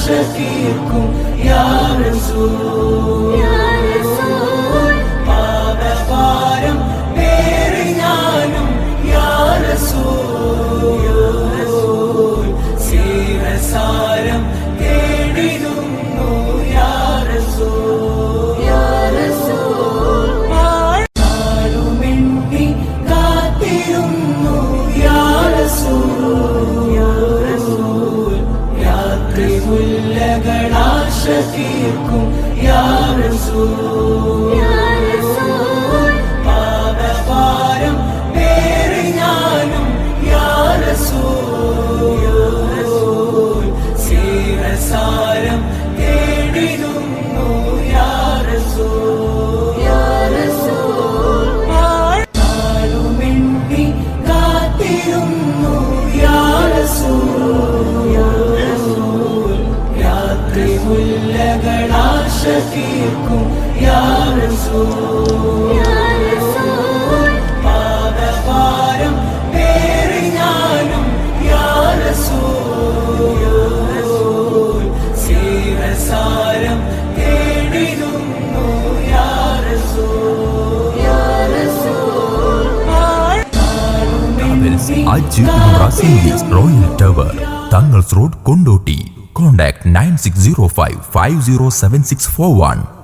ഷഫീഖും യാ റസൂൽ പാപഭാരം പേറി ഞാനും യാ റസൂൽ സീവസാരം തേടിടുന്നു യാ റസൂൽ നാളുമെണ്ണി കാത്തിരുന്നു യാ റസൂൽ രാത്രി മുല്ലകളാ ഷഫീഖും യാ റസൂൽ പാപഭാരം പേറി ഞാനും യാ റസൂൽ സീവസാരം തേടിടുന്നു യാ റസൂൽ നാളുമെണ്ണി കാത്തിരുന്നു യാ റസൂൽ രാത്രി മുല്ലകളാ ഷഫീഖും യാ റസൂൽ പാപഭാരം പേറി ഞാനും യാ റസൂൽ സീവസാരം തേടിടുന്നു യാ റസൂൽ Hajj Umrah Service Royal Tower, Tangals Road, Kondoti. Contact 9605 507641.